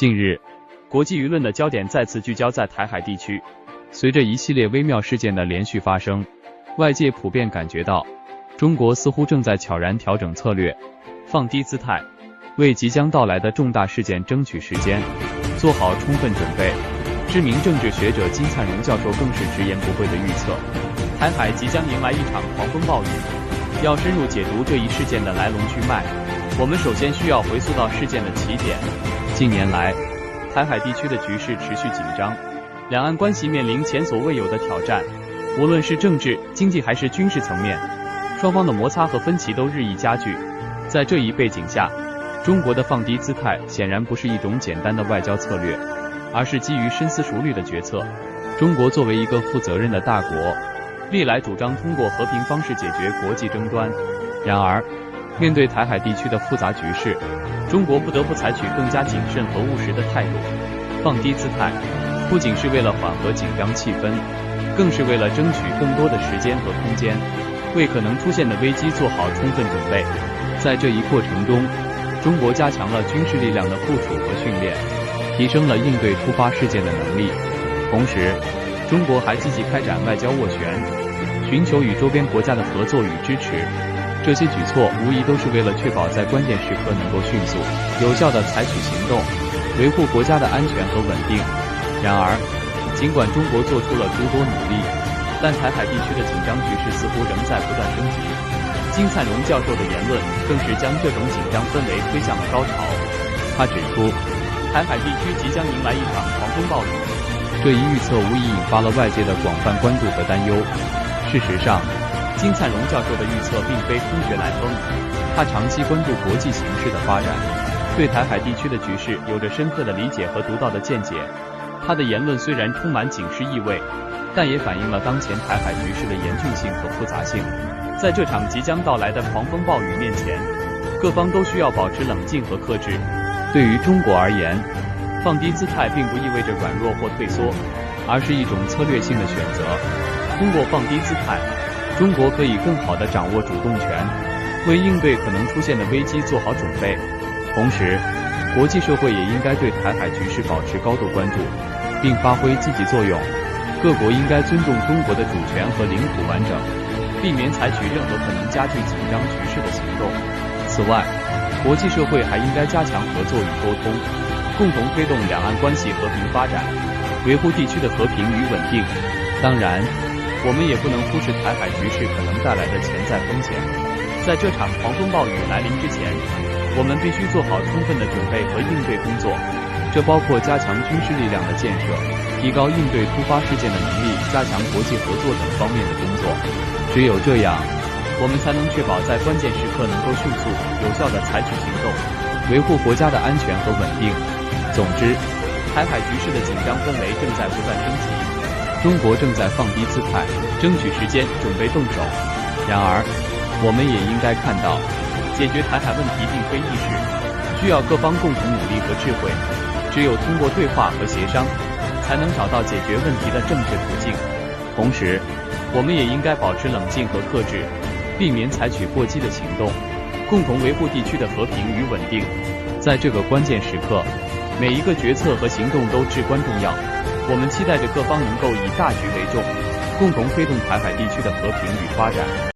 近日，国际舆论的焦点再次聚焦在台海地区。随着一系列微妙事件的连续发生，外界普遍感觉到，中国似乎正在悄然调整策略，放低姿态，为即将到来的重大事件争取时间，做好充分准备。知名政治学者金灿荣教授更是直言不讳地预测，台海即将迎来一场狂风暴雨。要深入解读这一事件的来龙去脉，我们首先需要回溯到事件的起点。近年来，台海地区的局势持续紧张，两岸关系面临前所未有的挑战，无论是政治、经济还是军事层面，双方的摩擦和分歧都日益加剧。在这一背景下，中国的放低姿态显然不是一种简单的外交策略，而是基于深思熟虑的决策。中国作为一个负责任的大国，历来主张通过和平方式解决国际争端。然而，面对台海地区的复杂局势，中国不得不采取更加谨慎和务实的态度。放低姿态，不仅是为了缓和紧张气氛，更是为了争取更多的时间和空间，为可能出现的危机做好充分准备。在这一过程中，中国加强了军事力量的部署和训练，提升了应对突发事件的能力。同时，中国还积极开展外交斡旋，寻求与周边国家的合作与支持。这些举措无疑都是为了确保在关键时刻能够迅速、有效地采取行动，维护国家的安全和稳定。然而，尽管中国做出了诸多努力，但台海地区的紧张局势似乎仍在不断升级。金灿荣教授的言论更是将这种紧张氛围推向了高潮。他指出，台海地区即将迎来一场狂风暴雨。这一预测无疑引发了外界的广泛关注和担忧。事实上，金灿荣教授的预测并非空穴来风，他长期关注国际形势的发展，对台海地区的局势有着深刻的理解和独到的见解。他的言论虽然充满警示意味，但也反映了当前台海局势的严峻性和复杂性。在这场即将到来的狂风暴雨面前，各方都需要保持冷静和克制。对于中国而言，放低姿态并不意味着软弱或退缩，而是一种策略性的选择。通过放低姿态，中国可以更好地掌握主动权，为应对可能出现的危机做好准备。同时，国际社会也应该对台海局势保持高度关注，并发挥积极作用。各国应该尊重中国的主权和领土完整，避免采取任何可能加剧紧张局势的行动。此外，国际社会还应该加强合作与沟通，共同推动两岸关系和平发展，维护地区的和平与稳定。当然，我们也不能忽视台海局势可能带来的潜在风险。在这场狂风暴雨来临之前，我们必须做好充分的准备和应对工作，这包括加强军事力量的建设，提高应对突发事件的能力，加强国际合作等方面的工作。只有这样，我们才能确保在关键时刻能够迅速、有效地采取行动，维护国家的安全和稳定。总之，台海局势的紧张氛围正在不断升级，中国正在放低姿态，争取时间，准备动手。然而，我们也应该看到，解决台海问题并非易事，需要各方共同努力和智慧。只有通过对话和协商，才能找到解决问题的正确途径。同时，我们也应该保持冷静和克制，避免采取过激的行动，共同维护地区的和平与稳定。在这个关键时刻，每一个决策和行动都至关重要。我们期待着各方能够以大局为重，共同推动台海地区的和平与发展。